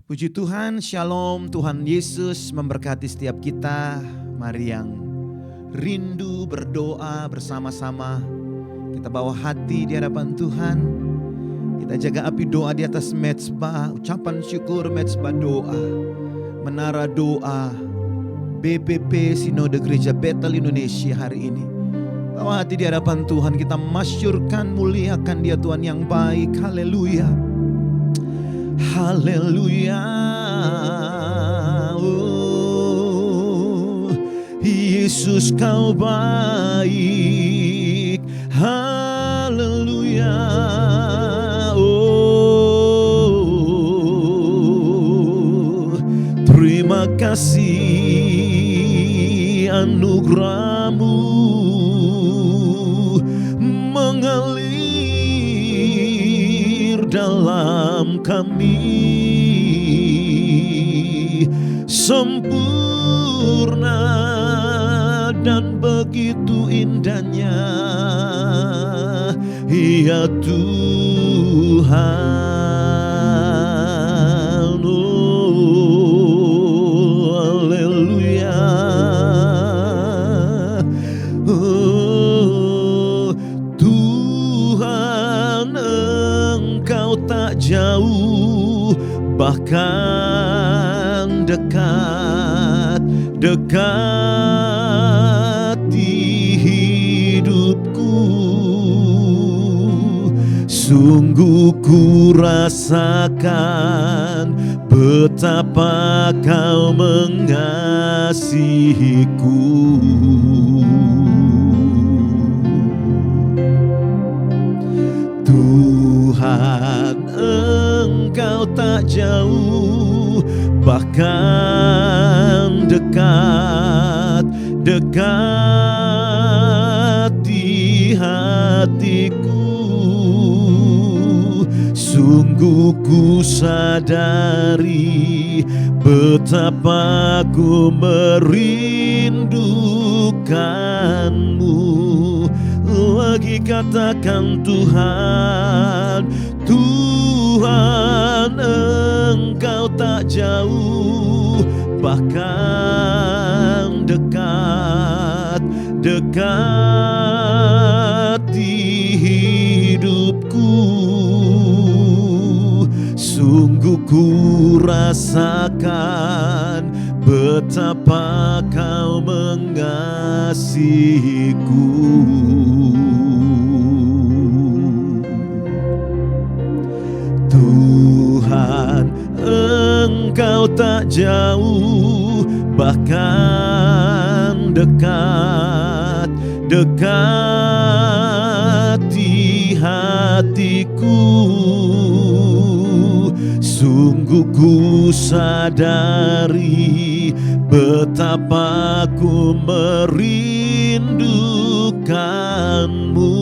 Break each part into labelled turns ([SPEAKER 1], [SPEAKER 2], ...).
[SPEAKER 1] Puji Tuhan, Shalom, Tuhan Yesus memberkati setiap kita. Mari yang rindu berdoa bersama-sama. Kita bawa hati di hadapan Tuhan. Kita jaga api doa di atas mezbah, ucapan syukur mezbah doa. Menara doa BPP Sinode Gereja Betel Indonesia hari ini. Bawa hati di hadapan Tuhan, kita masyurkan, muliakan Dia Tuhan yang baik. Haleluya. Haleluya. Oh, Yesus kau baik. Haleluya. Oh, terima kasih anugerah-Mu mengalir dalam kami, sempurna dan begitu indahnya, ya Tuhan. Oh, haleluya. Oh, Tuhan, Engkau tak jauh, bahkan dekat di hidupku. Sungguh ku rasakan betapa kau mengasihiku. Tuhan, Engkau tak jauh, bahkan dekat di hatiku. Sungguh ku sadari betapa ku merindukanmu. Lagi katakan Tuhan, Tuhan, Engkau tak jauh, bahkan dekat di hidupku. Sungguh ku rasakan betapa kau mengasihiku. Tuhan, Engkau tak jauh, bahkan dekat di hatiku. Sungguh ku sadari betapa ku merindukanmu.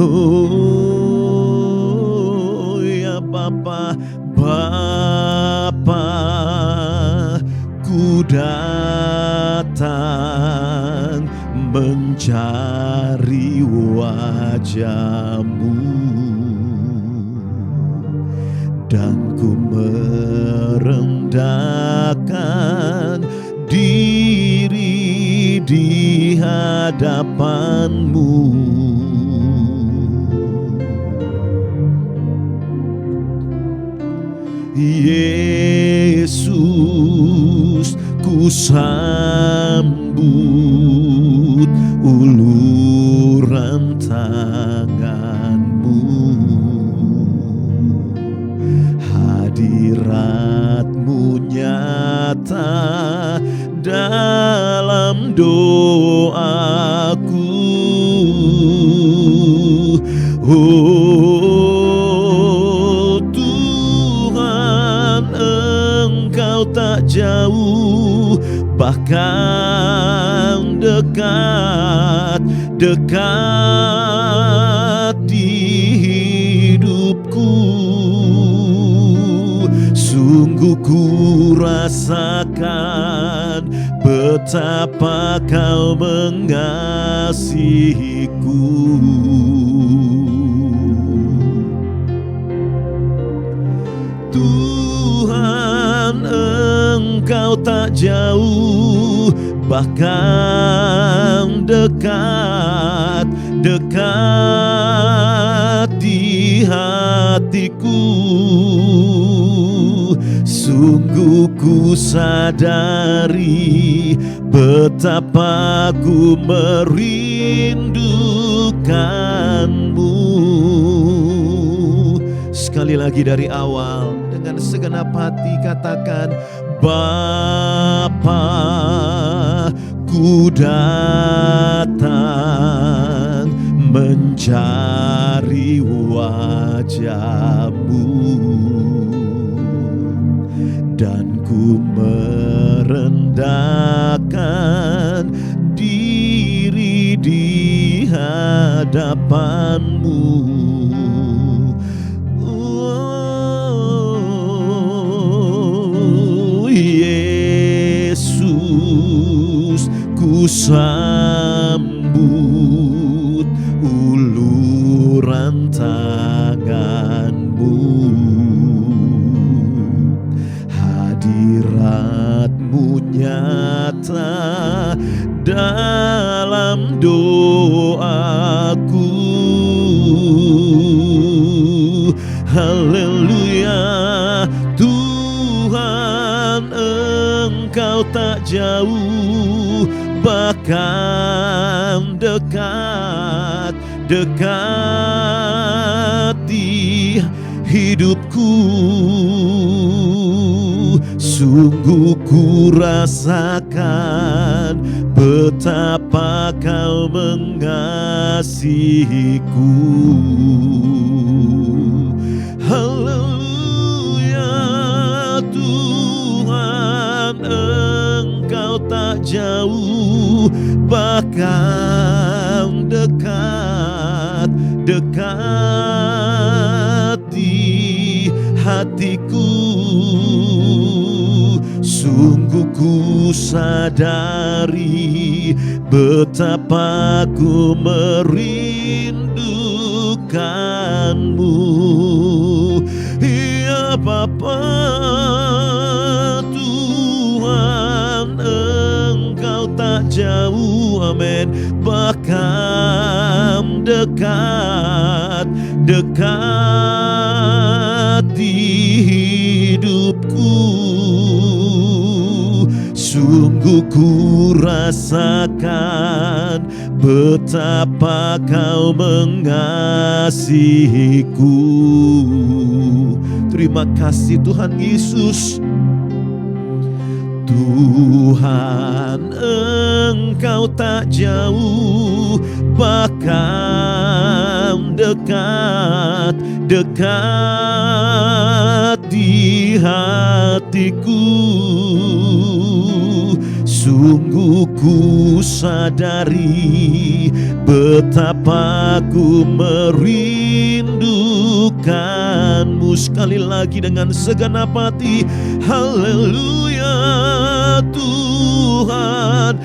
[SPEAKER 1] Oh ya Bapa, ku datang mencari wajah-Mu, dan ku merendahkan diri di hadapan-Mu. Yesus, ku sambut uluran tangan-Mu. Hadirat-Mu nyata dalam doaku. Oh Tuhan, Engkau tak jauh, bahkan dekat di hidupku. Sungguh ku rasakan betapa kau mengasihiku. Tuhan, Engkau tak jauh, bahkan dekat, dekat di hatiku. Sungguh ku sadari betapa ku merindukanmu. Sekali lagi dari awal, dengan segenap hati katakan, Bapa, ku datang mencari wajah-Mu, dan ku merendahkan diri di hadapan-Mu. Yesus, ku sambut uluran tangan-Mu. Hadirat-Mu nyata dalam doaku. Haleluya, Tuhan, Engkau tak jauh, bahkan dekat, dekat di hidupku. Sungguh ku rasakan betapa Kau mengasihiku. Haleluya, Tuhan, Engkau tak jauh, bahkan dekat, dekat di hatiku. Sungguh ku sadari betapa ku merindukanmu. Ya Bapa, Tuhan, Engkau tak jauh, amin, bahkan dekat, dekat di hidupku. Sungguh ku rasakan betapa Kau mengasihiku. Terima kasih Tuhan Yesus. Tuhan, Engkau tak jauh, bahkan dekat, dekat di hatiku. Sungguh ku sadari betapa ku merindukanmu. Sekali lagi dengan segenap hati, haleluya, Tuhan,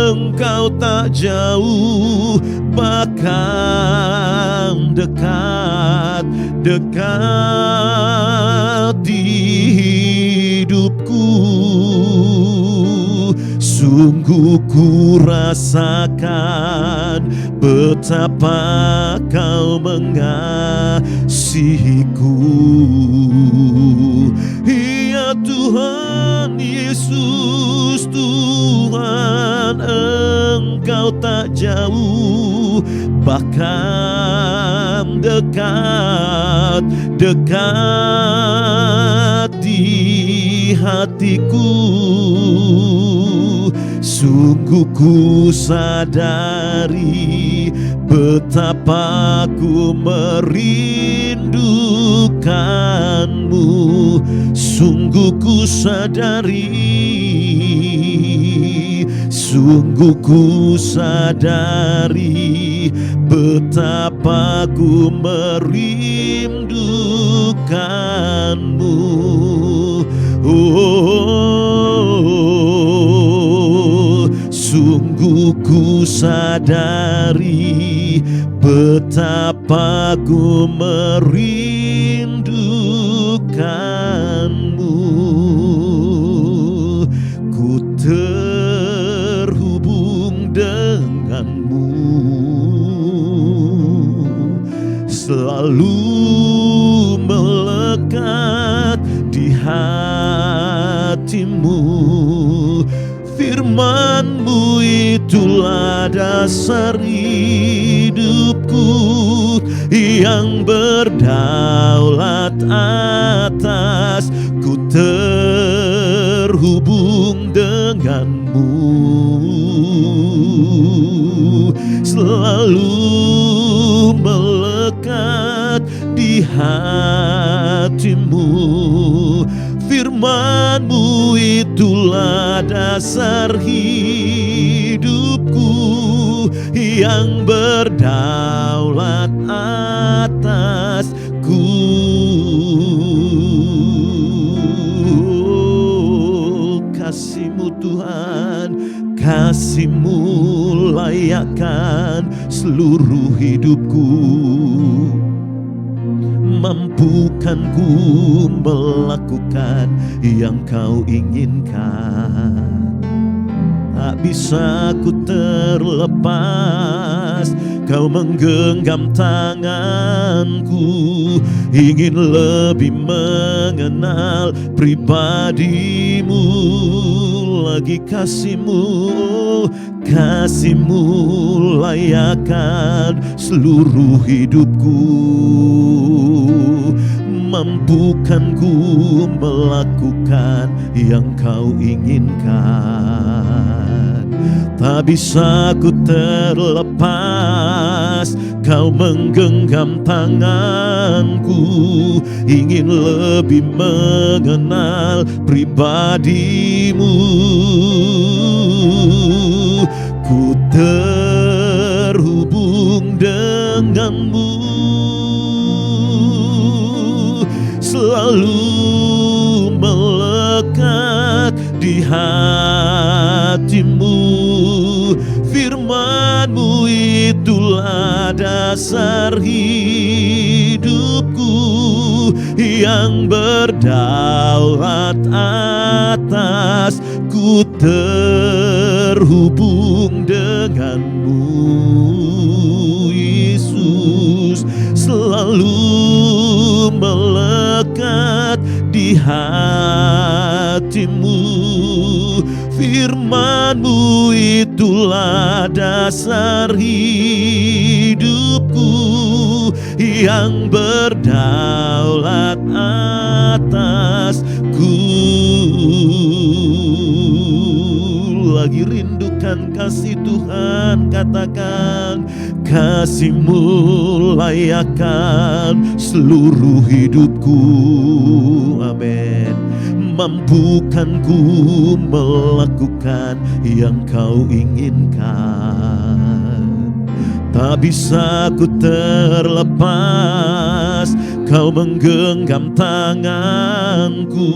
[SPEAKER 1] Engkau tak jauh, bahkan dekat, dekat di hidupku. Sungguh ku rasakan betapa Kau mengasihiku. Ya Tuhan Yesus, Tuhan, Engkau tak jauh, bahkan dekat, dekat di hatiku. Sungguh ku sadari betapa ku merindukanmu. Sungguh ku sadari, sungguh ku sadari betapa ku merindukanmu. Sungguh ku sadari betapa ku merindukanmu. akanmu. Ku terhubung denganmu, selalu melekat di hatimu. Firman-Mu itulah dasar hidupku, yang berdaulat atas. Ku terhubung denganmu, selalu melekat di hatimu. Firman-Mu itulah dasar hidupku, yang berdaulat atasku. Kasih-Mu Tuhan, kasih-Mu layakkan seluruh hidupku. Mampukan ku melakukan yang Kau inginkan. Tak bisa ku terlepas, Kau menggenggam tanganku. Ingin lebih mengenal pribadi-Mu lagi. Kasih-Mu, kasih-Mu layakkan seluruh hidupku. Mampukan ku melakukan yang Kau inginkan. Tak bisa ku terlepas, Kau menggenggam tanganku. Ingin lebih mengenal pribadi-Mu. Ku terhubung denganmu, selalu melekat di hatimu. Firman-Mu itulah dasar hidupku, yang berdaulat atas. Ku terhubung denganmu, Yesus, selalu melekat di hatimu. Firman-Mu itulah dasar hidupku, yang berdaulat atasku. Lagi rindukan kasih Tuhan, katakan, kasih-Mu layakkan seluruh hidupku. Amin. Mampukan ku melakukan yang Kau inginkan. Tak bisa ku terlepas, Kau menggenggam tanganku.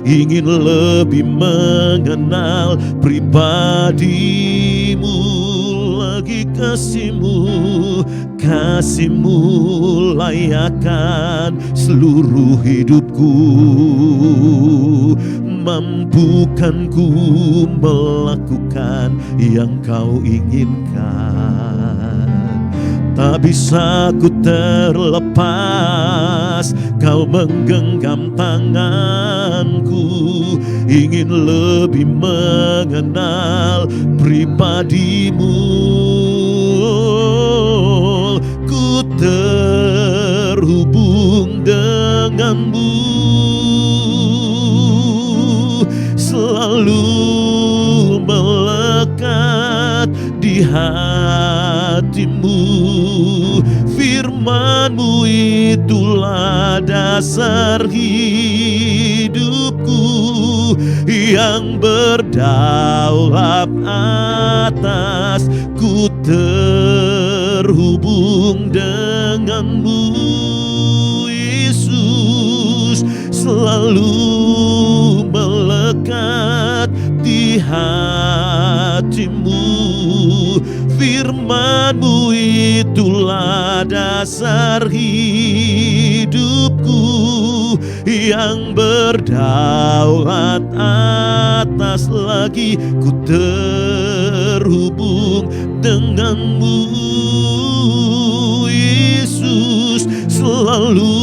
[SPEAKER 1] Ingin lebih mengenal pribadi-Mu lagi. Kasih-Mu, kasih-Mu layakkan seluruh hidupku. Mampukan ku melakukan yang Kau inginkan. Tak bisa ku terlepas, Kau menggenggam tanganku. Ingin lebih mengenal pribadi-Mu. Ku terhubung denganmu, selalu melekat di hatimu. Firman-Mu itulah dasar hidupku, yang berdaulat atas. Ku terhubung denganmu, Yesus, selalu melekat di hatimu. Firman-Mu itulah dasar hidupku, yang berdaulat atas lagi. Ku terhubung denganmu, Yesus, selalu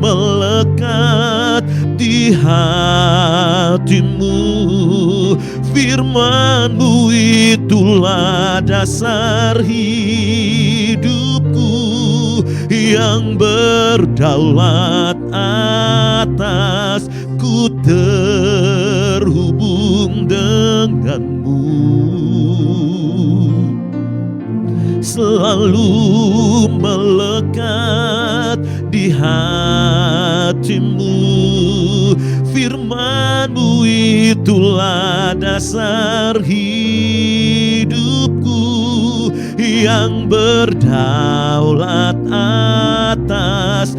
[SPEAKER 1] melekat di hatimu. Firman-Mu itulah dasar hidupku, yang berdaulat atas. Ku terhubung denganmu, selalu melekat di hatimu. Firman-Mu itulah dasar hidupku, yang berdaulat atasku.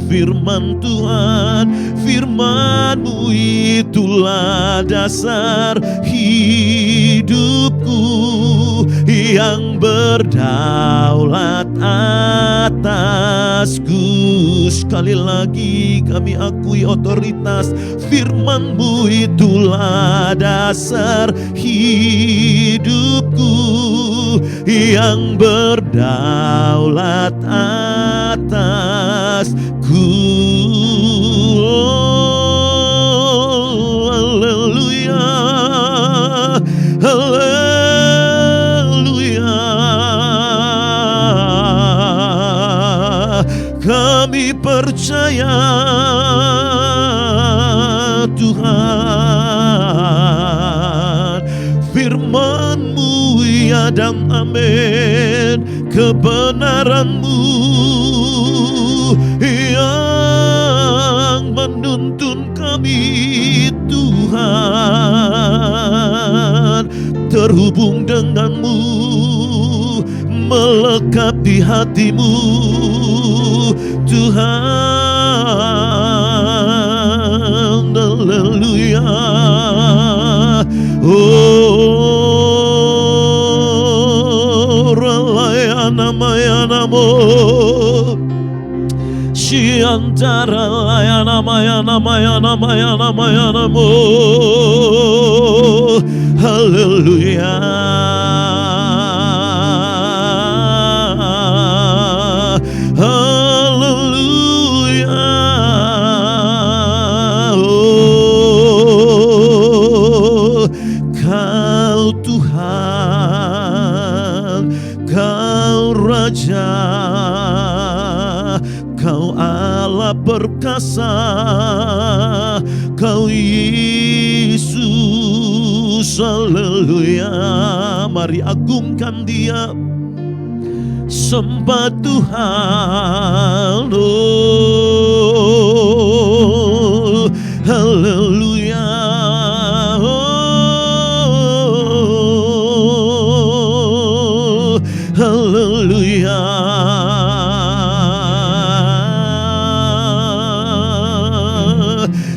[SPEAKER 1] Firman Tuhan, firman-Mu itulah dasar hidupku, yang berdaulat atasku. Sekali lagi kami akui otoritas, firman-Mu itulah dasar hidupku, yang berdaulat atasku. Oh, haleluya, haleluya. Kami percaya Tuhan, firman-Mu ya dan amin. Kebenaran-Mu yang menuntun kami Tuhan, terhubung denganmu, melekat di hatimu Tuhan. Haleluya. Oh, ralayana mayana mo, Shiantara layana mayana mayana mayana mayana mo. Haleluya. Haleluya. Oh, Kau Tuhan, Kau Raja, Kau Allah perkasa, Kau Yesus. Haleluya. Mari agungkan Dia, sembah Tuhan. Oh, haleluya. Oh, haleluya.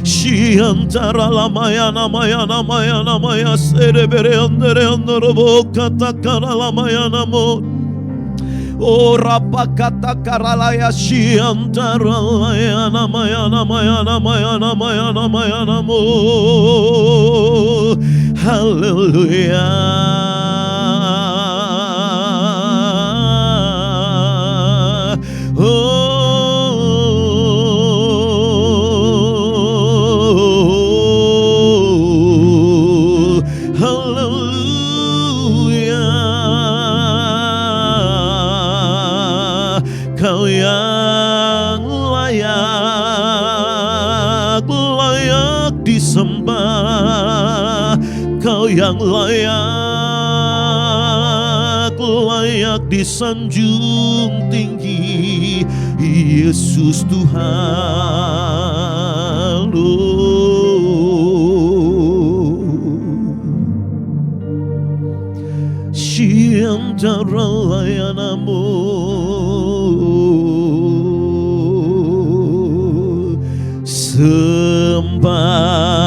[SPEAKER 1] Shiantara lamayana mayana mayana maya serebere andere andorobo katakara lamayana mo. Oh, rapakata karalaya shiantara layana mayana mayana mayana mayana mayana mo. Haleluya. Kau yang layak disembah, Kau yang layak disanjung tinggi, Yesus Tuhan. Shiantara layanamu, sembah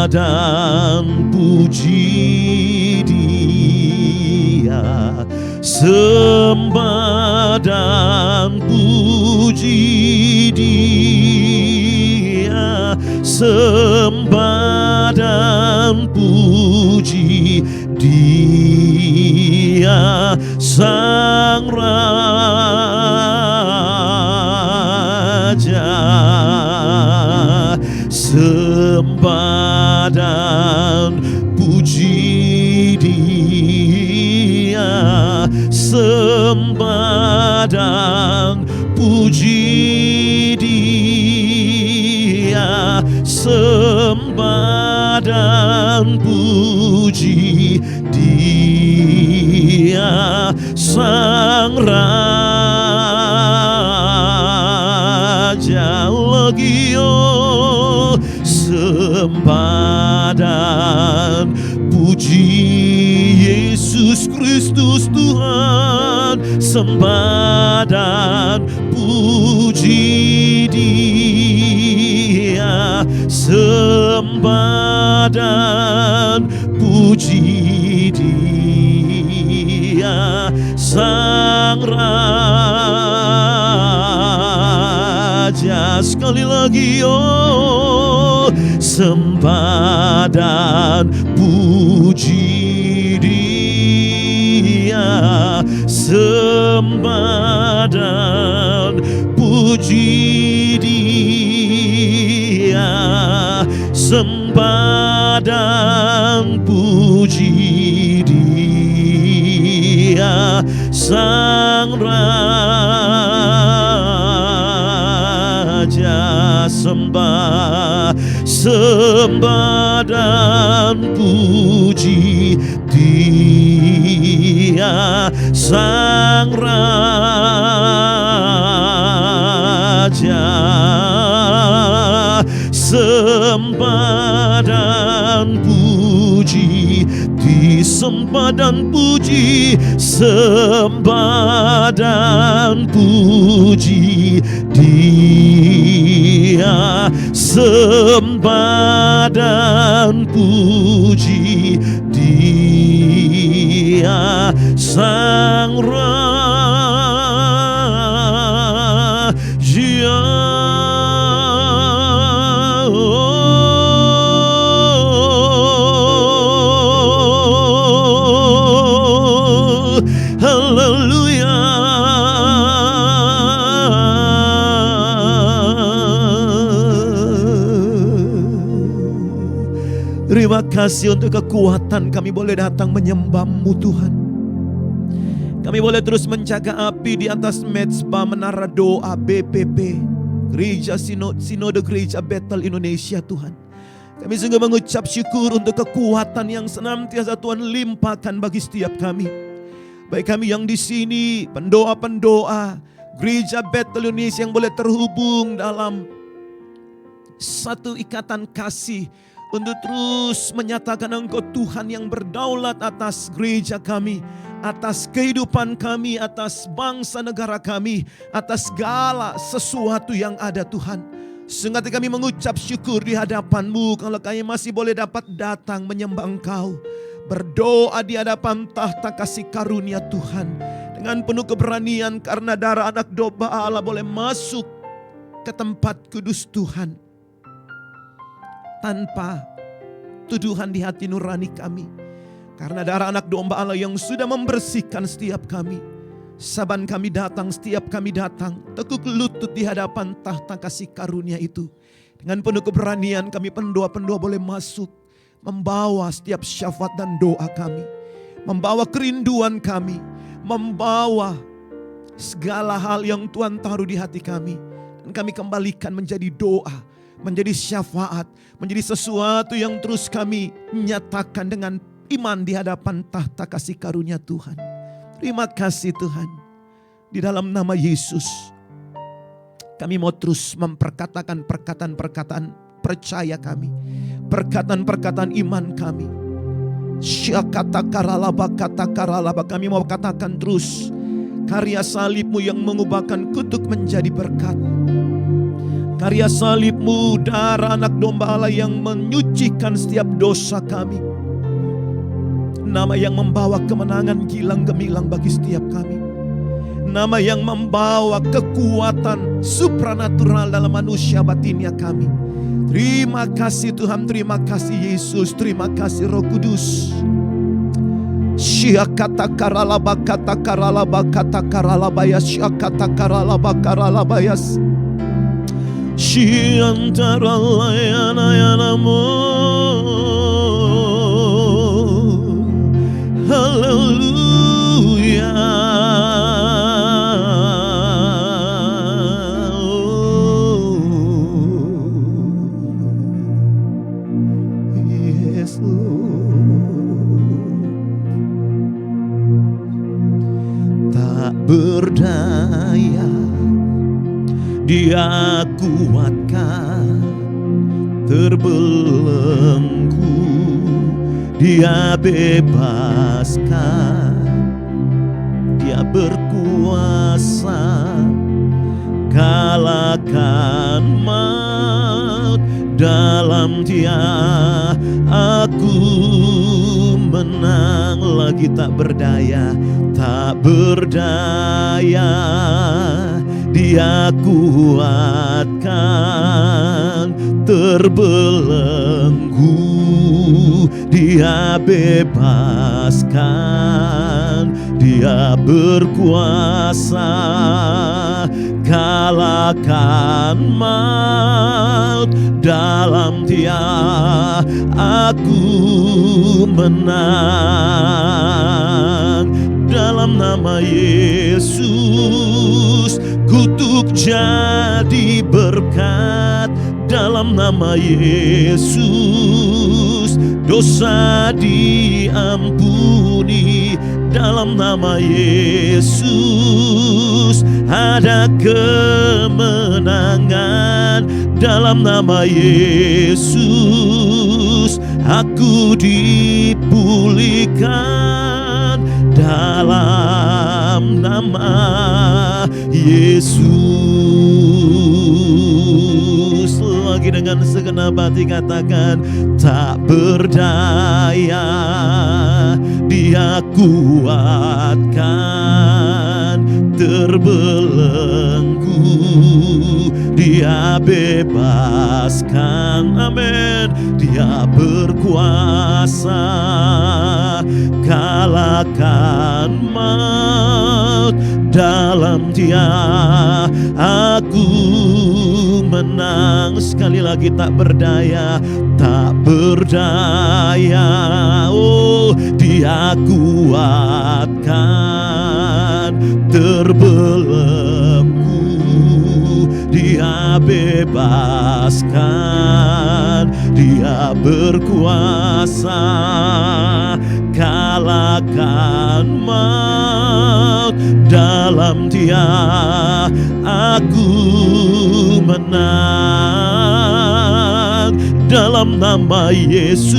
[SPEAKER 1] dan puji Dia, sembah dan puji Dia. sembah dan puji Dia Sang Raja. Sembah dan puji Dia, sembah dan puji Dia, sembah dan puji Dia Sang Raja. Logio, sembah dan puji Yesus Kristus Tuhan, sembah dan puji Dia, sembah dan puji Dia Sang Raja. Sekali lagi, oh, sembah dan puji Dia, sembah dan puji Dia, sembah dan puji Dia Sang Raja. Sembah, sembah dan puji Dia Sang Raja. Sembah dan puji, disembah dan puji, sembah dan puji Dia, sembah dan puji Dia Sang Raja. Haleluya. Terima kasih untuk kekuatan kami boleh datang menyembah-Mu Tuhan. Kami boleh terus menjaga api di atas mezbah menara doa BPP, Gereja Sinode Gereja Bethel Indonesia Tuhan. Kami sungguh mengucap syukur untuk kekuatan yang senantiasa Tuhan limpahkan bagi setiap kami. Baik kami yang di sini, pendoa-pendoa Gereja Bethel Indonesia yang boleh terhubung dalam satu ikatan kasih untuk terus menyatakan Engkau Tuhan yang berdaulat atas gereja kami, atas kehidupan kami, atas bangsa negara kami, atas segala sesuatu yang ada Tuhan. Sehingga kami mengucap syukur di hadapan-Mu kalau kami masih boleh dapat datang menyembah Engkau, berdoa di hadapan tahta kasih karunia Tuhan dengan penuh keberanian karena darah anak domba Allah boleh masuk ke tempat kudus Tuhan tanpa tuduhan di hati nurani kami. Karena darah anak domba Allah yang sudah membersihkan setiap kami. Saban kami datang, setiap kami datang, tekuk lutut di hadapan tahta kasih karunia itu. Dengan penuh keberanian kami pendoa-pendoa boleh masuk, membawa setiap syafaat dan doa kami, membawa kerinduan kami, membawa segala hal yang Tuhan taruh di hati kami. Dan kami kembalikan menjadi doa, menjadi syafaat, menjadi sesuatu yang terus kami nyatakan dengan iman di hadapan tahta kasih karunia Tuhan. Terima kasih Tuhan. Di dalam nama Yesus, kami mau terus memperkatakan perkataan-perkataan percaya kami, perkataan-perkataan iman kami. Syakata karalaba, kata karalaba, kami mau katakan terus karya salib-Mu yang mengubahkan kutuk menjadi berkat. Karya salib-Mu, darah anak domba Allah yang menyucikan setiap dosa kami. Nama yang membawa kemenangan gilang gemilang bagi setiap kami. Nama yang membawa kekuatan supranatural dalam manusia batinnya kami. Terima kasih Tuhan, terima kasih Yesus, terima kasih Roh Kudus. Syiakata karalaba kata karalaba kata karalabayas, syiakata karalaba karalabayas. Syiantara layana yanamu. Haleluya. Yes, tak berdaya Dia kuatkan, terbelenggu Dia bebaskan, Dia berkuasa, kalahkan maut. Dalam Dia aku menang. Lagi tak berdaya, tak berdaya Dia kuatkan, terbelenggu Dia bebaskan, Dia berkuasa, kalahkan maut. Dalam Dia aku menang. Dalam nama Yesus kutuk jadi berkat. Dalam nama Yesus dosa diampuni. Dalam nama Yesus ada kemenangan. Dalam nama Yesus aku dipulihkan. Dalam nama Yesus. Lagi dengan segenap hati katakan, tak berdaya Dia kuatkan, terbelenggu Dia bebaskan. Amin. Dia berkuasa, kalahkan maut. Dalam Dia aku menang. Sekali lagi, tak berdaya, tak berdaya. Oh, Dia kuatkan, terbelenggu Dia bebaskan, Dia berkuasa, kalahkan maut. Dalam Dia aku menang. Dalam nama Yesus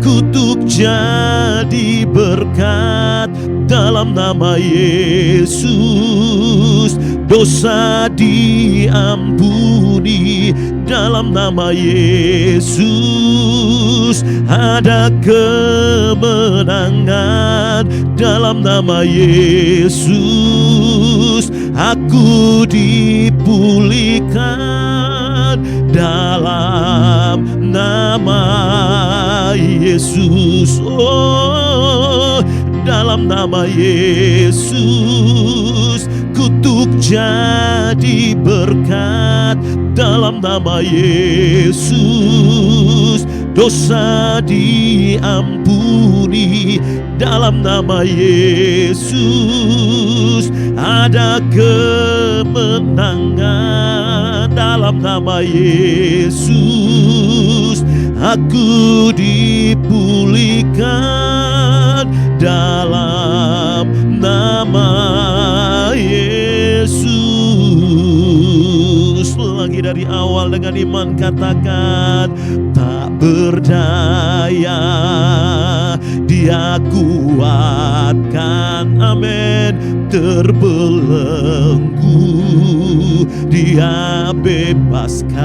[SPEAKER 1] kutuk jadi berkat. Dalam nama Yesus dosa diampuni. Dalam nama Yesus ada kemenangan. Dalam nama Yesus aku dipulihkan. Dalam nama Yesus, oh, dalam nama Yesus kutuk jadi berkat. Dalam nama Yesus dosa diampuni. Dalam nama Yesus ada kemenangan. Dalam nama Yesus aku dipulihkan. Dalam nama Yesus. Lagi dari awal dengan iman katakan, tak berdaya Dia kuatkan, amin, terbelenggu. Dia bebaskan,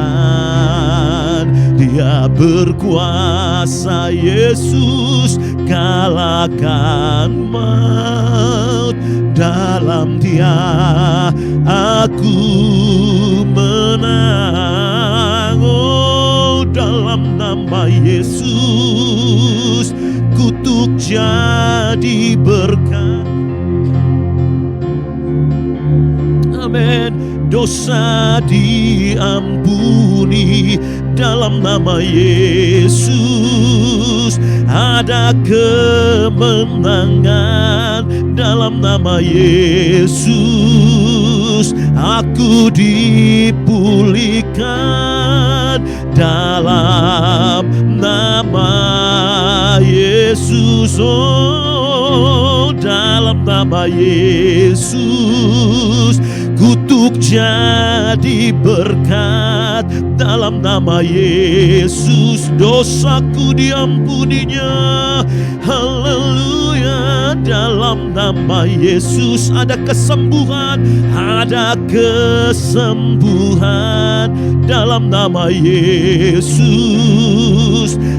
[SPEAKER 1] Dia berkuasa. Yesus kalahkan maut. Dalam Dia aku menang. Oh, dalam nama Yesus kutuk jadi berkat. Amin. Dosa diampuni dalam nama Yesus. Ada kemenangan dalam nama Yesus. Aku dipulihkan dalam nama Yesus. Oh, dalam nama Yesus kutuk jadi berkat dalam nama Yesus. Dosaku diampuninya, haleluya. Dalam nama Yesus ada kesembuhan, ada kesembuhan dalam nama Yesus.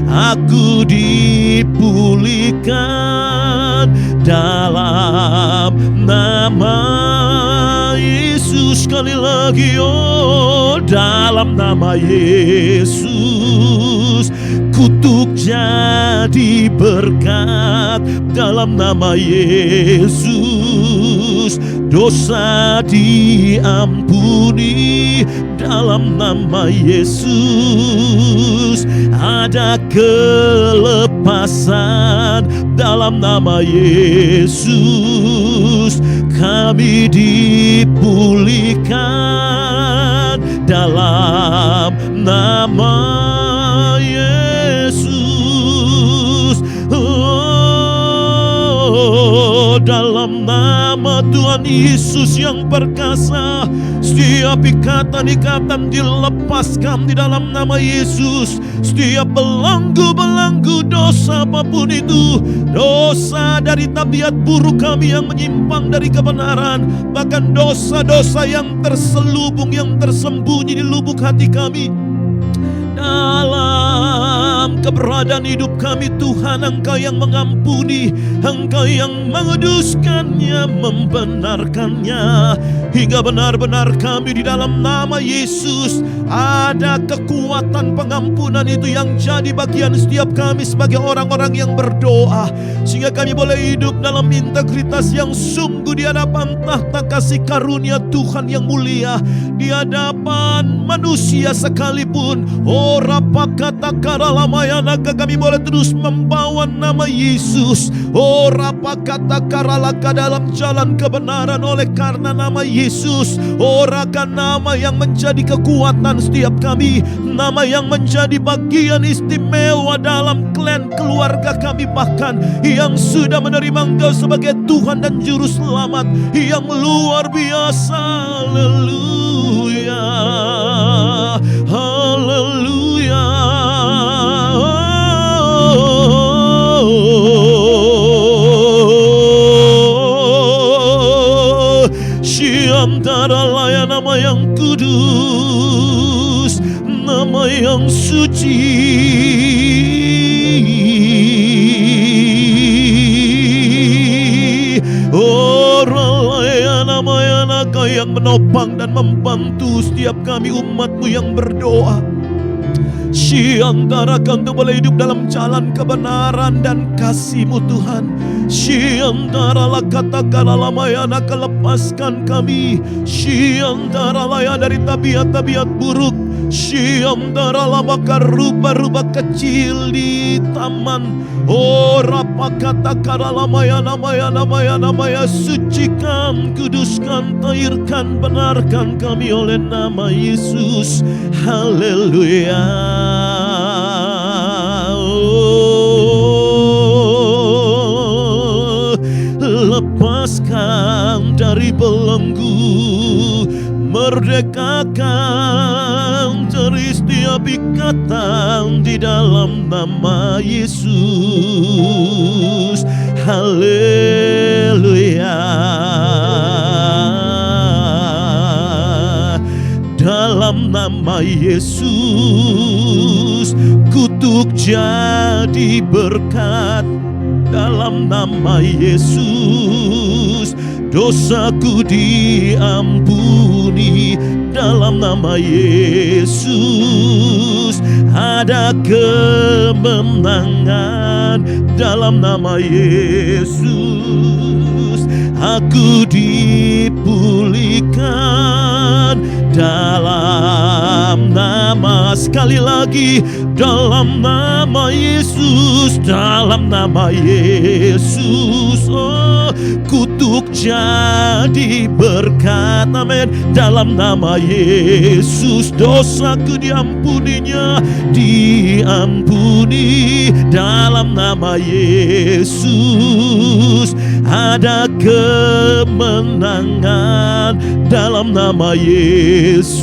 [SPEAKER 1] Aku dipulihkan dalam nama Yesus. Sekali lagi, oh, dalam nama Yesus kutuk jadi berkat dalam nama Yesus. Dosa diampuni dalam nama Yesus. Ada kelepasan dalam nama Yesus. Kami dipulihkan dalam nama Yesus. Oh, dalam nama Tuhan Yesus yang perkasa, setiap ikatan-ikatan dilepaskan di dalam nama Yesus. Setiap belenggu-belenggu dosa apapun itu, dosa dari tabiat buruk kami yang menyimpang dari kebenaran, bahkan dosa-dosa yang terselubung, yang tersembunyi di lubuk hati kami, dalam keberadaan hidup kami, Tuhan, Engkau yang mengampuni, Engkau yang menguduskannya, membenarkannya, hingga benar-benar kami di dalam nama Yesus ada kekuatan pengampunan itu yang jadi bagian setiap kami sebagai orang-orang yang berdoa, sehingga kami boleh hidup dalam integritas yang sungguh di hadapan tahta kasih karunia Tuhan yang mulia, di hadapan manusia sekalipun. Oh, rapakata karalamayana, kami boleh terus membawa nama Yesus. Oh, rapakata karalaka dalam jalan kebenaran oleh karena nama Yesus. Oh, raka, nama yang menjadi kekuatan setiap kami, nama yang menjadi bagian istimewa dalam klan keluarga kami, bahkan yang sudah menerima Engkau sebagai Tuhan dan Juru Selamat yang luar biasa. Haleluya, haleluya. Antara layan nama yang kudus, nama yang suci. Orang layan nama yang Engkau yang menopang dan membantu setiap kami umat-Mu yang berdoa. Siantara Kau boleh hidup dalam jalan kebenaran dan kasih-Mu, Tuhan. Siantara lah katakanlah lamayana, lepaskan kami. Siantara lah dari tabiat-tabiat buruk. Siantara lah bakar rubah-rubah kecil di taman. Oh, rapa katakanlah lamayana, maya, sucikan, kuduskan, tahirkan, benarkan kami oleh nama Yesus. Haleluya. Lepaskan dari belenggu, merdekakan beri setiap ikatan di dalam nama Yesus. Haleluya. Dalam nama Yesus, kutuk jadi berkat. Dalam nama Yesus, dosaku diampuni. Dalam nama Yesus, ada kemenangan. Dalam nama Yesus, aku dipulihkan. Dalam nama, sekali lagi, dalam nama Yesus, dalam nama Yesus, oh, kutuk jadi berkat. Amin. Dalam nama Yesus, dosaku diampuninya, diampuni. Dalam nama Yesus, ada kemenangan. Dalam nama Yesus,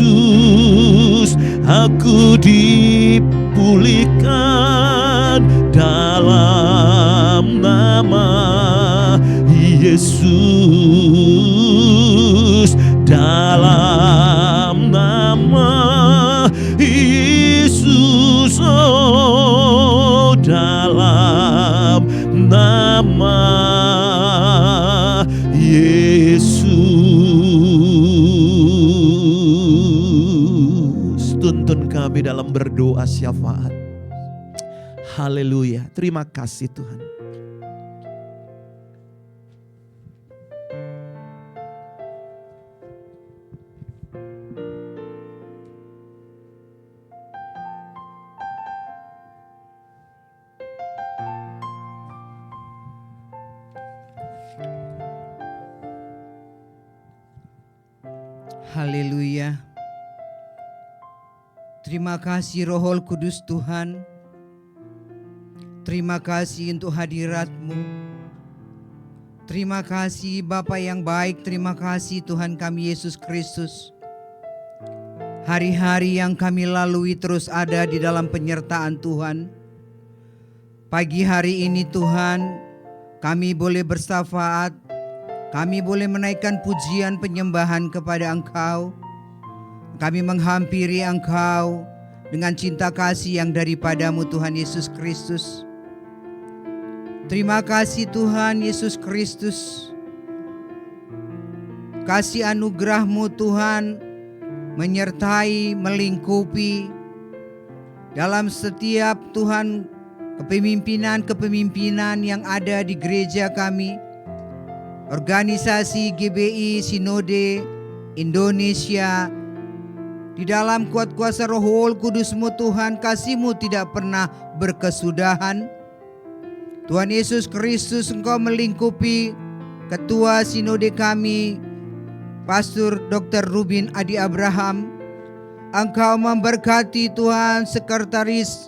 [SPEAKER 1] aku dipulihkan. Dalam nama Yesus, dalam nama Yesus, oh, dalam nama Yesus. Tuntun kami dalam berdoa syafaat. Haleluya. Terima kasih Tuhan.
[SPEAKER 2] Haleluya. Terima kasih Roh Kudus Tuhan. Terima kasih untuk hadirat-Mu. Terima kasih Bapa yang baik. Terima kasih Tuhan kami Yesus Kristus. Hari-hari yang kami lalui terus ada di dalam penyertaan Tuhan. Pagi hari ini Tuhan, kami boleh bersyafaat. Kami boleh menaikkan pujian penyembahan kepada Engkau. Kami menghampiri Engkau dengan cinta kasih yang daripada-Mu Tuhan Yesus Kristus. Terima kasih Tuhan Yesus Kristus. Kasih anugerah-Mu Tuhan menyertai, melingkupi dalam setiap Tuhan kepemimpinan yang ada di gereja kami. Organisasi GBI Sinode Indonesia, di dalam kuat kuasa Roh Kudus-Mu Tuhan, kasih-Mu tidak pernah berkesudahan. Tuhan Yesus Kristus, Engkau melingkupi Ketua Sinode kami, Pastor Dr. Rubin Adi Abraham. Engkau memberkati Tuhan Sekretaris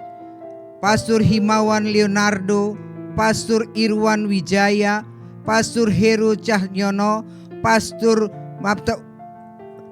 [SPEAKER 2] Pastor Himawan Leonardo, Pastor Irwan Wijaya, Pastor Heru Cahyono, Pastor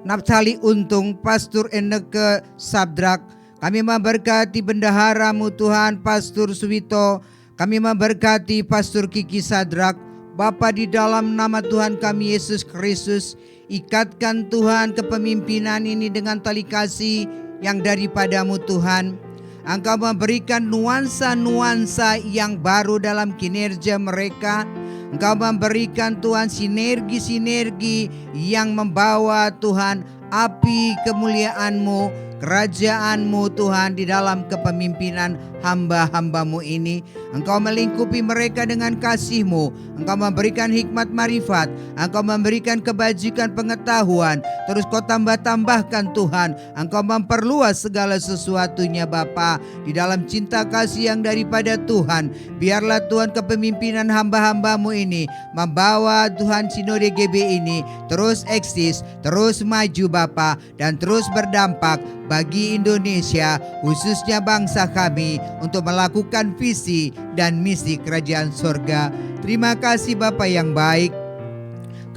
[SPEAKER 2] Naftali Untung, Pastor Eneke Sabdrak. Kami memberkati bendahara-Mu Tuhan, Pastor Suwito. Kami memberkati Pastor Kiki Sadrak. Bapa, di dalam nama Tuhan kami Yesus Kristus, ikatkan Tuhan kepemimpinan ini dengan tali kasih yang daripada-Mu Tuhan. Engkau memberikan nuansa-nuansa yang baru dalam kinerja mereka. Engkau memberikan Tuhan sinergi-sinergi yang membawa Tuhan api kemuliaan-Mu, kerajaan-Mu Tuhan di dalam kepemimpinan hamba-hamba-Mu ini. Engkau melingkupi mereka dengan kasih-Mu. Engkau memberikan hikmat marifat. Engkau memberikan kebajikan pengetahuan. Terus Kau tambah-tambahkan Tuhan. Engkau memperluas segala sesuatunya Bapa. Di dalam cinta kasih yang daripada Tuhan, biarlah Tuhan kepemimpinan hamba-hamba-Mu ini membawa Tuhan Sinode GB ini terus eksis, terus maju Bapa, dan terus berdampak bagi Indonesia, khususnya bangsa kami, untuk melakukan visi dan misi kerajaan sorga. Terima kasih Bapa yang baik.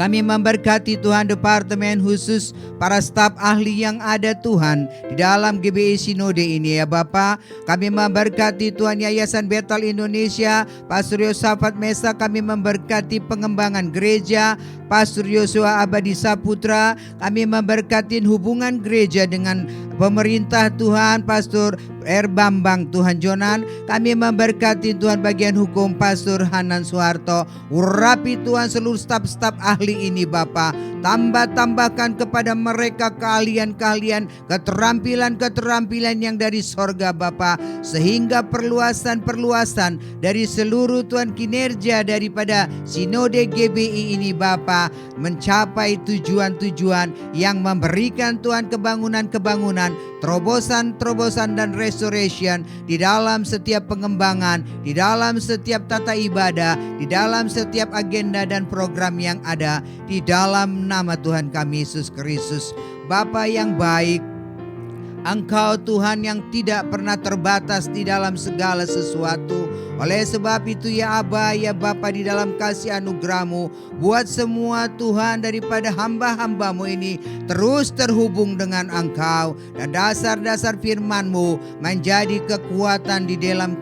[SPEAKER 2] Kami memberkati Tuhan departemen khusus para staf ahli yang ada Tuhan di dalam GBI Sinode ini ya Bapa. Kami memberkati Tuhan Yayasan Betel Indonesia, Pastor Yosafat Mesa. Kami memberkati pengembangan gereja Pastor Yosua Abadi Saputra. Kami memberkati hubungan gereja dengan pemerintah Tuhan, Pastor Bambang Tuhan Jonan. Kami memberkati Tuhan bagian hukum Pastor Hanan Soeharto. Urapi Tuhan seluruh staf-staf ahli ini Bapa. Tambahkan kepada mereka keahlian-keahlian, keterampilan-keterampilan yang dari sorga Bapa. Sehingga perluasan-perluasan dari seluruh Tuhan kinerja daripada Sinode GBI ini Bapa mencapai tujuan-tujuan yang memberikan Tuhan kebangunan-kebangunan, terobosan-terobosan dan restoration di dalam setiap pengembangan, di dalam setiap tata ibadah, di dalam setiap agenda dan program yang ada di dalam nama Tuhan kami Yesus Kristus. Bapa yang baik, Engkau Tuhan yang tidak pernah terbatas di dalam segala sesuatu. Oleh sebab itu ya Aba, ya Bapa, di dalam kasih anugerah-Mu, buat semua Tuhan daripada hamba-hamba-Mu ini terus terhubung dengan Engkau. Dan dasar-dasar firman-Mu menjadi kekuatan di dalam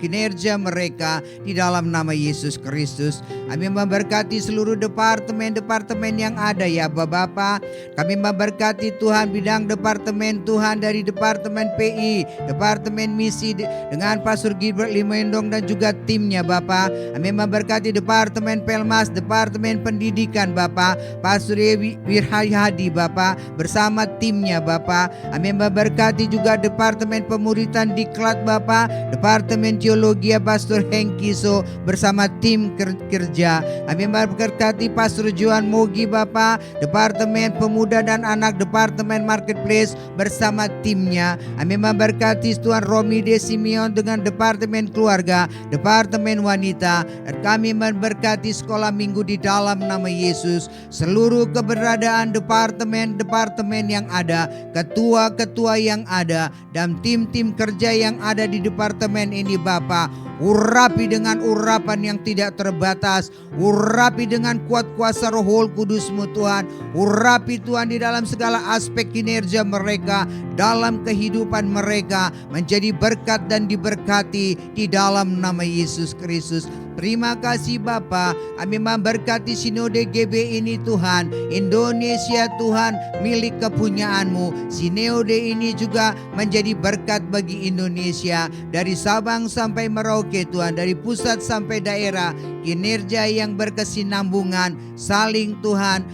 [SPEAKER 2] kinerja mereka di dalam nama Yesus Kristus. Kami memberkati seluruh departemen-departemen yang ada ya Bapak. Kami memberkati Tuhan bidang departemen Tuhan dari departemen PI, departemen misi dengan Pastor Gilbert Limendong dan juga timnya Bapak. Kami memberkati departemen Pelmas, departemen pendidikan Bapak, Pastor Wirhayadi Bapak bersama timnya Bapak. Kami memberkati juga departemen pemuritan diklat Bapak, departemen teologi Pastor Hengkiso bersama tim kerja. Kami memberkati Pastor Johan Mogi Bapak, departemen pemuda dan anak, departemen marketplace bersama timnya. Kami memberkati Tuan Romi De Simeon dengan departemen keluarga, departemen wanita, dan kami memberkati sekolah minggu di dalam nama Yesus. Seluruh keberadaan departemen-departemen yang ada, ketua-ketua yang ada, dan tim-tim kerja yang ada di departemen ini Bapa, urapi dengan urapan yang tidak terbatas, urapi dengan kuat kuasa Roh Kudus-Mu Tuhan, urapi Tuhan di dalam segala aspek kinerja mereka, dalam kehidupan mereka, menjadi berkat dan diberkati di dalam nama Yesus Kristus. Terima kasih Bapa, kami memberkati Sinode GB ini Tuhan, Indonesia Tuhan milik kepunyaan-Mu. Sinode ini juga menjadi berkat bagi Indonesia, dari Sabang sampai Merauke Tuhan, dari pusat sampai daerah, kinerja yang berkesinambungan, saling Tuhan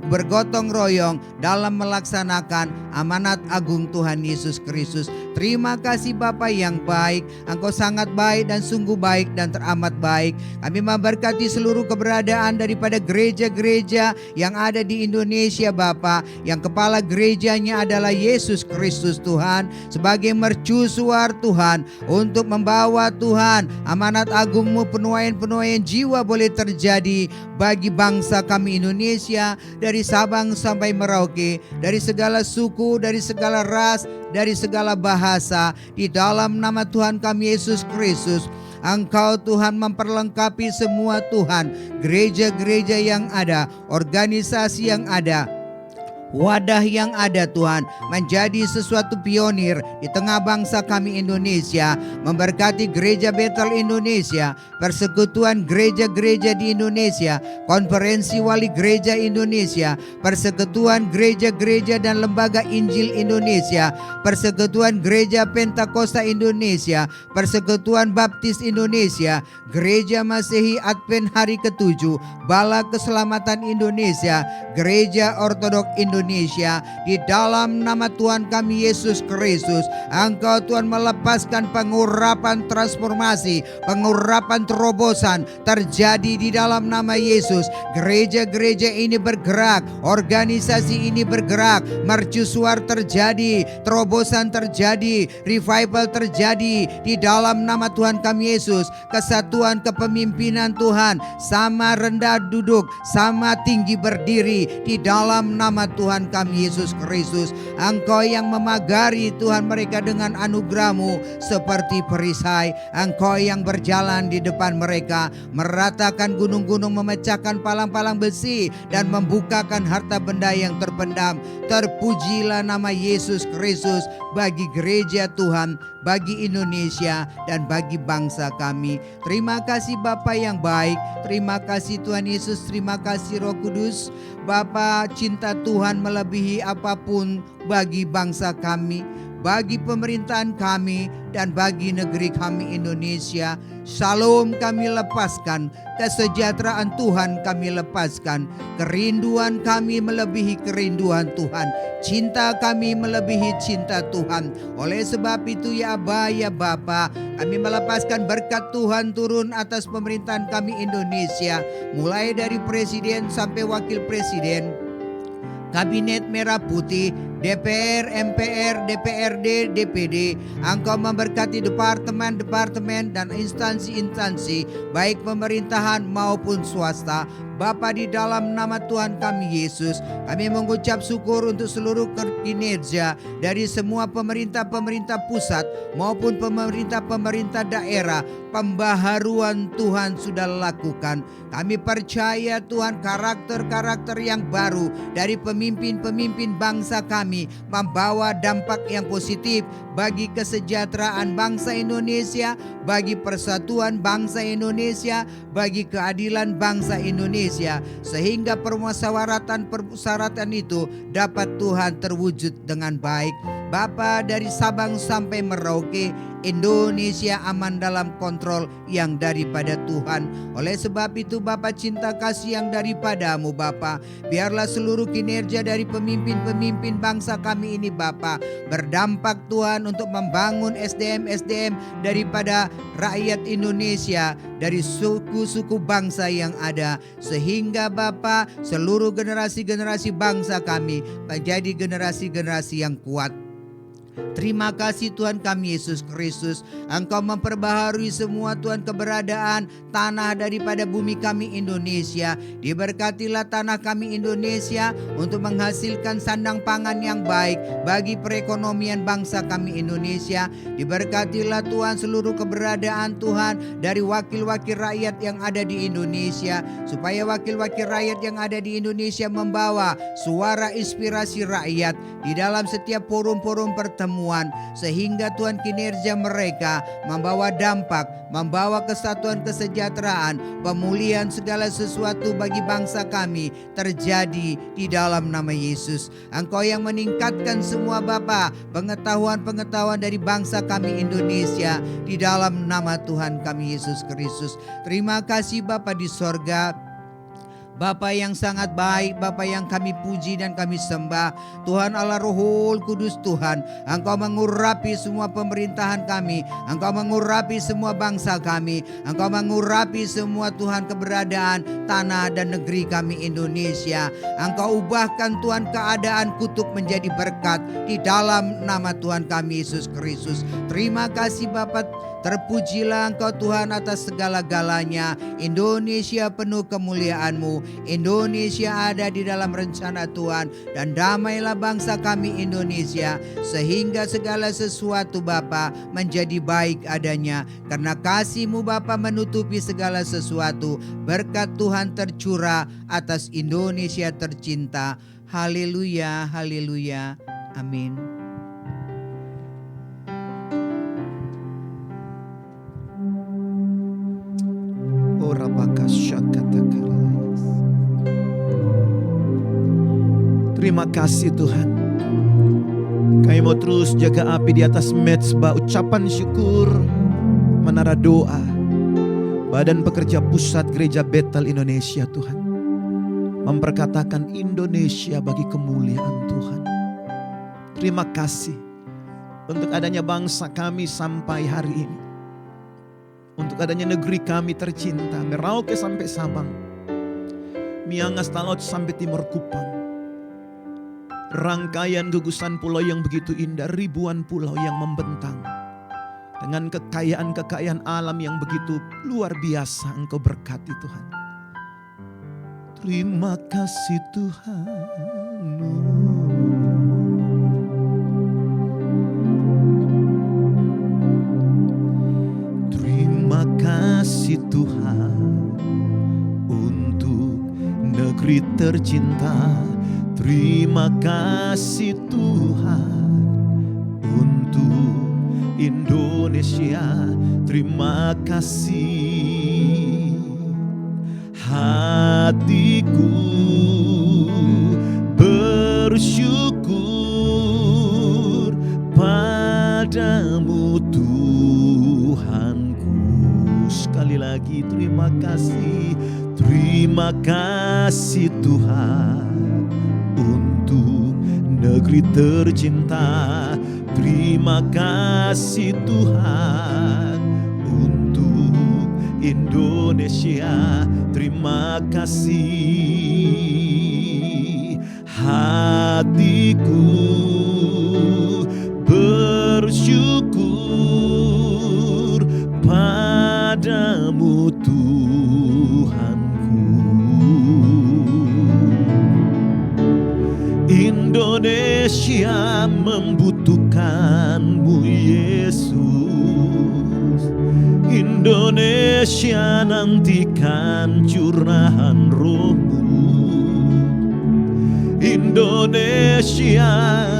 [SPEAKER 2] bergotong royong dalam melaksanakan amanat agung Tuhan Yesus Kristus. Terima kasih Bapa yang baik, Engkau sangat baik dan sungguh baik dan teramat baik. Kami memberkati seluruh keberadaan daripada gereja-gereja yang ada di Indonesia Bapa, yang kepala gerejanya adalah Yesus Kristus Tuhan, sebagai mercusuar Tuhan untuk membawa Tuhan amanat agung-Mu, penuaian-penuaian jiwa boleh terjadi bagi bangsa kami Indonesia, dari Sabang sampai Merauke, dari segala suku, dari segala ras, dari segala bahasa, di dalam nama Tuhan kami Yesus Kristus. Engkau Tuhan memperlengkapi semua Tuhan, gereja-gereja yang ada, organisasi yang ada, wadah yang ada Tuhan, menjadi sesuatu pionir di tengah bangsa kami Indonesia. Memberkati gereja Betel Indonesia, persekutuan gereja-gereja di Indonesia, konferensi wali gereja Indonesia, persekutuan gereja-gereja dan lembaga Injil Indonesia, persekutuan gereja Pentakosta Indonesia, persekutuan Baptis Indonesia, gereja Masehi Advent Hari ke-7, Bala Keselamatan Indonesia, gereja Ortodok Indonesia. Di dalam nama Tuhan kami Yesus Kristus, Engkau Tuhan melepaskan pengurapan transformasi, pengurapan terobosan terjadi di dalam nama Yesus. Gereja-gereja ini bergerak, organisasi ini bergerak, mercusuar terjadi, terobosan terjadi, revival terjadi di dalam nama Tuhan kami Yesus. Kesatuan kepemimpinan Tuhan, sama rendah duduk, sama tinggi berdiri di dalam nama Tuhan Tuhan kami Yesus Kristus. Engkau yang memagari Tuhan mereka dengan anugerah-Mu seperti perisai. Engkau yang berjalan di depan mereka, meratakan gunung-gunung, memecahkan palang-palang besi, dan membukakan harta benda yang terpendam. Terpujilah nama Yesus Kristus bagi gereja Tuhan, bagi Indonesia, dan bagi bangsa kami. Terima kasih Bapa yang baik. Terima kasih Tuhan Yesus. Terima kasih Roh Kudus. Bapa, cinta Tuhan melebihi apapun bagi bangsa kami, bagi pemerintahan kami, dan bagi negeri kami Indonesia. Shalom kami lepaskan, kesejahteraan Tuhan kami lepaskan, kerinduan kami melebihi kerinduan Tuhan, cinta kami melebihi cinta Tuhan. Oleh sebab itu ya Aba, ya Bapa, kami melepaskan berkat Tuhan turun atas pemerintahan kami Indonesia, mulai dari presiden sampai wakil presiden, Kabinet Merah Putih, DPR, MPR, DPRD, DPD. Engkau memberkati departemen-departemen dan instansi-instansi, baik pemerintahan maupun swasta. Bapa, di dalam nama Tuhan kami Yesus, kami mengucap syukur untuk seluruh kinerja dari semua pemerintah-pemerintah pusat maupun pemerintah-pemerintah daerah. Pembaharuan Tuhan sudah lakukan. Kami percaya Tuhan, karakter-karakter yang baru dari pemimpin-pemimpin bangsa kami membawa dampak yang positif bagi kesejahteraan bangsa Indonesia, bagi persatuan bangsa Indonesia, bagi keadilan bangsa Indonesia, sehingga permusyawaratan itu dapat Tuhan terwujud dengan baik. Bapa, dari Sabang sampai Merauke, Indonesia aman dalam kontrol yang daripada Tuhan. Oleh sebab itu Bapa, cinta kasih yang daripada-Mu Bapa, biarlah seluruh kinerja dari pemimpin-pemimpin bangsa kami ini Bapa berdampak Tuhan untuk membangun SDM-SDM daripada rakyat Indonesia, dari suku-suku bangsa yang ada, sehingga Bapa seluruh generasi-generasi bangsa kami menjadi generasi-generasi yang kuat. Terima kasih Tuhan kami Yesus Kristus. Engkau memperbaharui semua Tuhan keberadaan tanah daripada bumi kami Indonesia. Diberkatilah tanah kami Indonesia untuk menghasilkan sandang pangan yang baik bagi perekonomian bangsa kami Indonesia. Diberkatilah Tuhan seluruh keberadaan Tuhan dari wakil-wakil rakyat yang ada di Indonesia, supaya wakil-wakil rakyat yang ada di Indonesia membawa suara inspirasi rakyat di dalam setiap forum-forum pertemuan, sehingga Tuhan kinerja mereka membawa dampak, membawa kesatuan, kesejahteraan, pemulihan segala sesuatu bagi bangsa kami terjadi di dalam nama Yesus. Engkau yang meningkatkan semua Bapa pengetahuan-pengetahuan dari bangsa kami Indonesia di dalam nama Tuhan kami Yesus Kristus. Terima kasih Bapa di sorga, Bapa yang sangat baik, Bapa yang kami puji dan kami sembah. Tuhan Allah Rohul Kudus Tuhan, Engkau mengurapi semua pemerintahan kami, Engkau mengurapi semua bangsa kami, Engkau mengurapi semua Tuhan keberadaan tanah dan negeri kami Indonesia. Engkau ubahkan Tuhan keadaan kutuk menjadi berkat di dalam nama Tuhan kami Yesus Kristus. Terima kasih Bapa. Terpujilah Engkau Tuhan atas segala-galanya. Indonesia penuh kemuliaan-Mu. Indonesia ada di dalam rencana Tuhan. Dan damailah bangsa kami Indonesia, sehingga segala sesuatu Bapa menjadi baik adanya. Karena kasih-Mu Bapa menutupi segala sesuatu. Berkat Tuhan tercurah atas Indonesia tercinta. Haleluya, haleluya, amin.
[SPEAKER 1] Terima kasih Tuhan. Kami mau terus jaga api di atas mezbah ucapan syukur, menara doa, Badan Pekerja Pusat Gereja Betel Indonesia Tuhan, memperkatakan Indonesia bagi kemuliaan Tuhan. Terima kasih untuk adanya bangsa kami sampai hari ini, untuk adanya negeri kami tercinta, Merauke sampai Sabang, Miangas Talot sampai Timur Kupang. Rangkaian gugusan pulau yang begitu indah, ribuan pulau yang membentang dengan kekayaan-kekayaan alam yang begitu luar biasa. Engkau berkati Tuhan. Terima kasih Tuhan. negeri tercinta. Terima kasih Tuhan untuk Indonesia. Terima kasih. Hatiku bersyukur padamu Tuhanku. Sekali lagi terima kasih. Terima kasih Tuhan untuk negeri tercinta. Terima kasih Tuhan untuk Indonesia. Terima kasih. Hatiku bersyukur padamu Tuhanku. Indonesia membutuhkanmu Yesus. Indonesia nantikan curahan Roh-Mu. Indonesia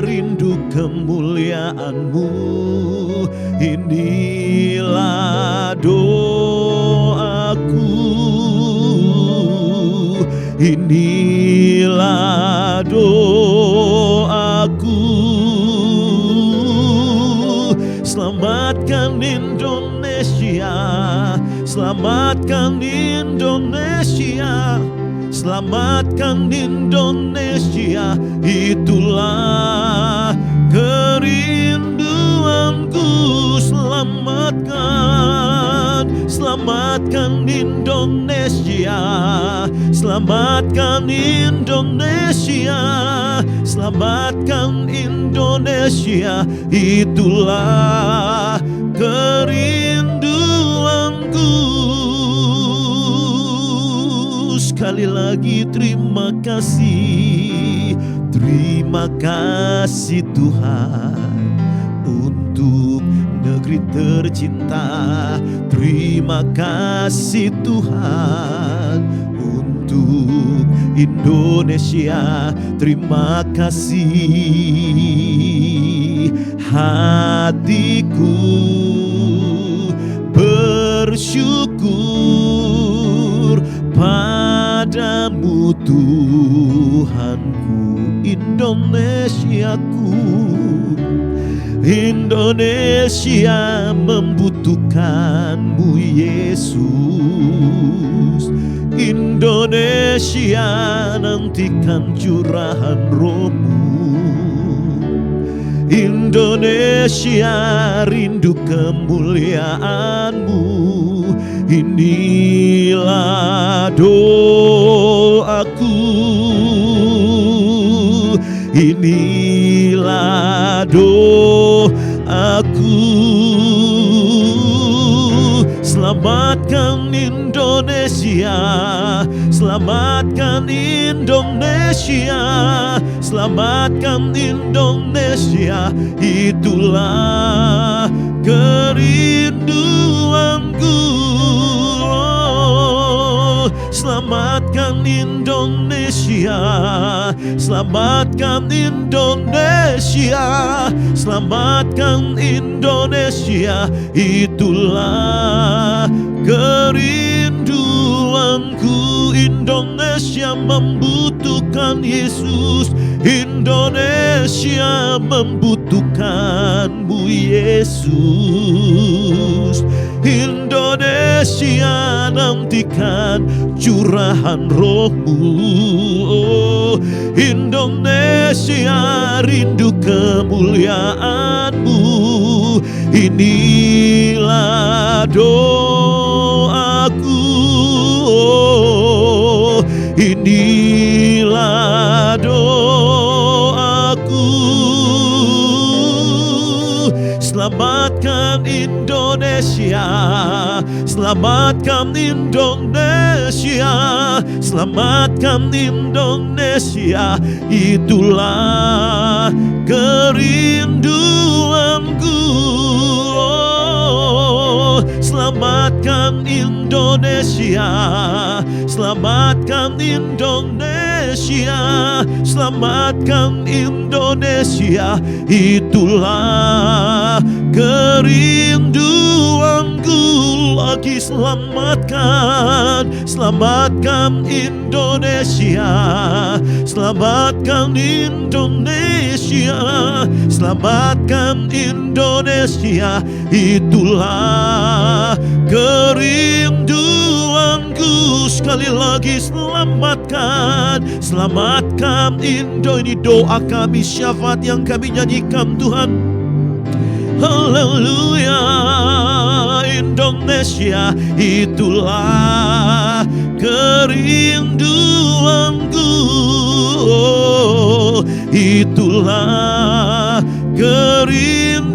[SPEAKER 1] rindu kemuliaan-Mu. Inilah doaku. Inilah doaku. Selamatkan Indonesia, selamatkan Indonesia, selamatkan Indonesia. Itulah kerinduanku. Selamatkan, selamatkan Indonesia, selamatkan Indonesia, selamatkan Indonesia. Itulah kerinduanku. Sekali lagi terima kasih. Terima kasih Tuhan untuk negeri tercinta. Terima kasih Tuhan untuk Indonesia. Terima kasih. Hatiku bersyukur padamu Tuhanku. Indonesiaku, Indonesia membutuhkanmu Yesus. Indonesia nantikan curahan Roh-Mu. Indonesia rindu kemuliaan-Mu. Inilah doaku. Inilah doaku. Selamatkan Indonesia, selamatkan Indonesia, selamatkan Indonesia. Itulah kerinduanku. Selamatkan Indonesia, selamatkan Indonesia, selamatkan Indonesia. Itulah kerinduanku. Indonesia membutuhkan Yesus. Indonesia membutuhkanmu Yesus. Indonesia nantikan curahan Roh-Mu. Oh, Indonesia rindu kemuliaan-Mu. Inilah doaku. Oh, inilah doaku. Selamatkan Indonesia, selamatkan Indonesia, selamatkan Indonesia. Itulah kerinduanku. Oh, selamatkan Indonesia, selamatkan Indonesia, selamatkan Indonesia. Itulah kerinduanku lagi, selamatkan, selamatkan Indonesia, selamatkan Indonesia, selamatkan Indonesia. Itulah kerinduanku, sekali lagi selamatkan, selamatkan Indo. Ini doa kami, syafaat yang kami nyanyikan Tuhan. Haleluya, Indonesia, itulah kerinduanku, itulah kerinduanku,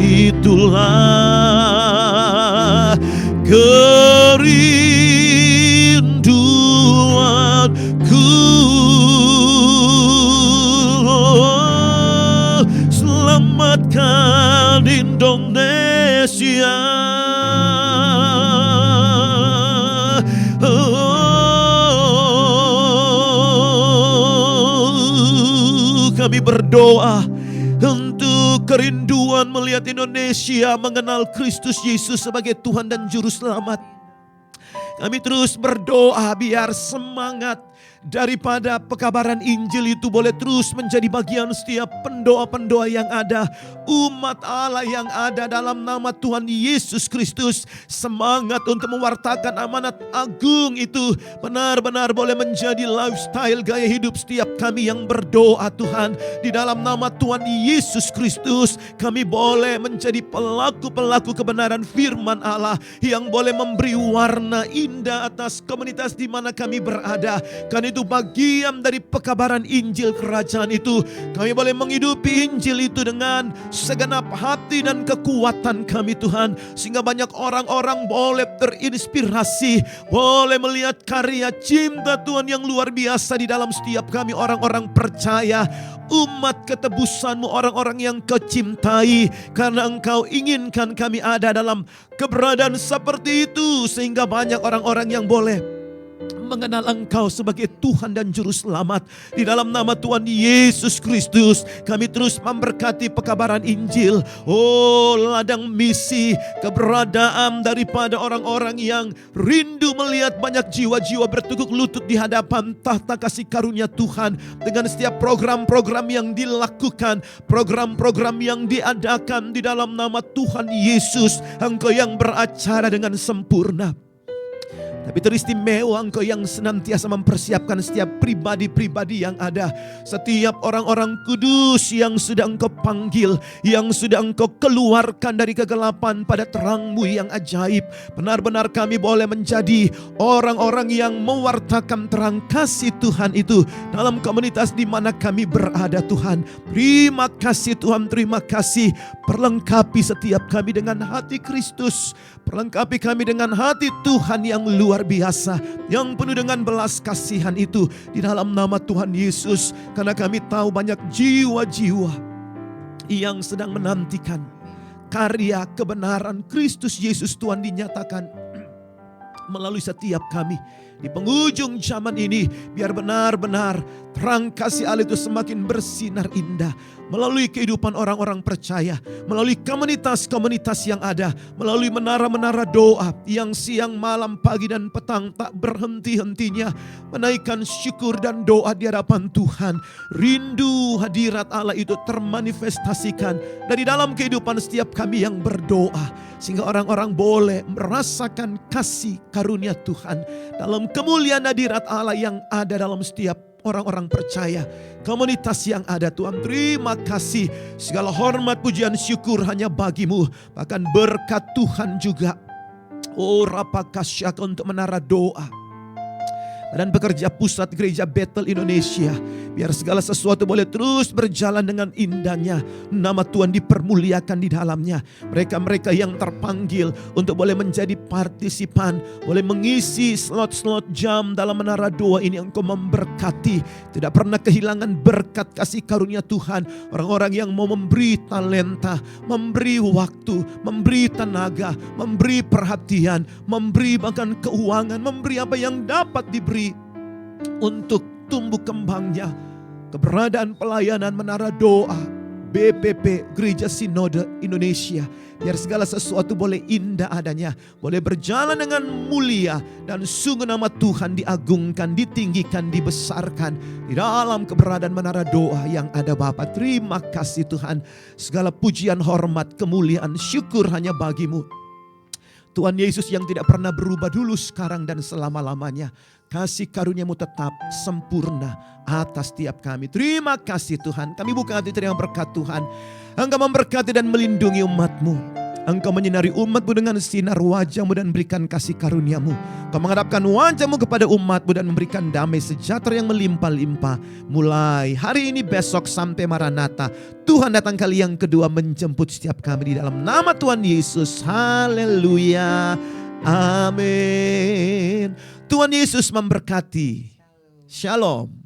[SPEAKER 1] itulah kerinduanku. Selamatkan Indonesia. Kami berdoa untuk kerinduan melihat Indonesia mengenal Kristus Yesus sebagai Tuhan dan Juru Selamat. Kami terus berdoa biar semangat daripada pekabaran Injil itu boleh terus menjadi bagian setiap pendoa-pendoa yang ada, umat Allah yang ada dalam nama Tuhan Yesus Kristus. Semangat untuk mewartakan amanat agung itu benar-benar boleh menjadi lifestyle, gaya hidup setiap kami yang berdoa Tuhan. Di dalam nama Tuhan Yesus Kristus kami boleh menjadi pelaku-pelaku kebenaran firman Allah yang boleh memberi warna indah atas komunitas di mana kami berada. Karena itu bagian dari pekabaran Injil kerajaan itu, kami boleh menghidupi Injil itu dengan segenap hati dan kekuatan kami Tuhan, sehingga banyak orang-orang boleh terinspirasi, boleh melihat karya cinta Tuhan yang luar biasa di dalam setiap kami orang-orang percaya, umat ketebusan-Mu, orang-orang yang Kau cintai, karena Engkau inginkan kami ada dalam keberadaan seperti itu, sehingga banyak orang-orang yang boleh mengenal Engkau sebagai Tuhan dan Juru Selamat. Di dalam nama Tuhan Yesus Kristus kami terus memberkati pekabaran Injil. Oh, ladang misi, keberadaan daripada orang-orang yang rindu melihat banyak jiwa-jiwa bertekuk lutut di hadapan tahta kasih karunia Tuhan. Dengan setiap program-program yang dilakukan, program-program yang diadakan di dalam nama Tuhan Yesus, Engkau yang beracara dengan sempurna. Tapi teristimewa Engkau yang senantiasa mempersiapkan setiap pribadi-pribadi yang ada. Setiap orang-orang kudus yang sudah Engkau panggil, yang sudah Engkau keluarkan dari kegelapan pada terang-Mu yang ajaib. Benar-benar kami boleh menjadi orang-orang yang mewartakan terang kasih Tuhan itu dalam komunitas di mana kami berada Tuhan. Terima kasih Tuhan, terima kasih. Perlengkapi setiap kami dengan hati Kristus. Perlengkapi kami dengan hati Tuhan yang luar biasa, yang penuh dengan belas kasihan itu di dalam nama Tuhan Yesus. Karena kami tahu banyak jiwa-jiwa yang sedang menantikan karya kebenaran Kristus Yesus Tuhan dinyatakan melalui setiap kami. Di penghujung zaman ini, biar benar-benar terang kasih Allah itu semakin bersinar indah melalui kehidupan orang-orang percaya, melalui komunitas-komunitas yang ada, melalui menara-menara doa yang siang, malam, pagi dan petang tak berhenti-hentinya menaikkan syukur dan doa di hadapan Tuhan. Rindu hadirat Allah itu termanifestasikan dari dalam kehidupan setiap kami yang berdoa, sehingga orang-orang boleh merasakan kasih karunia Tuhan dalam kemuliaan hadirat Allah yang ada dalam setiap orang-orang percaya, komunitas yang ada. Tuhan, terima kasih. Segala hormat, pujian, syukur hanya bagi-Mu. Bahkan berkat Tuhan juga, oh rapakasyaka, untuk menara doa. dan pekerja pusat gereja Bethel Indonesia. Biar segala sesuatu boleh terus berjalan dengan indahnya. Nama Tuhan dipermuliakan di dalamnya. Mereka-mereka yang terpanggil untuk boleh menjadi partisipan, boleh mengisi slot-slot jam dalam menara doa ini, Engkau memberkati. Tidak pernah kehilangan berkat kasih karunia Tuhan. Orang-orang yang mau memberi talenta, memberi waktu, memberi tenaga, memberi perhatian, memberi bahkan keuangan, memberi apa yang dapat diberi untuk tumbuh kembangnya keberadaan pelayanan menara doa BPP Gereja Sinode Indonesia. Biar segala sesuatu boleh indah adanya, boleh berjalan dengan mulia, dan sungguh nama Tuhan diagungkan, ditinggikan, dibesarkan di dalam keberadaan menara doa yang ada Bapa. Terima kasih Tuhan. Segala pujian, hormat, kemuliaan, syukur hanya bagi-Mu Tuhan Yesus yang tidak pernah berubah dulu, sekarang, dan selama-lamanya. Kasih karunia-Mu tetap sempurna atas tiap kami. Terima kasih Tuhan. Kami buka hati terima berkat Tuhan. Engkau memberkati dan melindungi umat-Mu. Engkau menyinari umat-Mu dengan sinar wajah-Mu dan berikan kasih karunia-Mu. Engkau menghadapkan wajah-Mu kepada umat-Mu dan memberikan damai sejahtera yang melimpah-limpah. Mulai hari ini, besok, sampai Maranatha. Tuhan datang kali yang kedua menjemput setiap kami di dalam nama Tuhan Yesus. Haleluya. Amin. Tuhan Yesus memberkati. Shalom.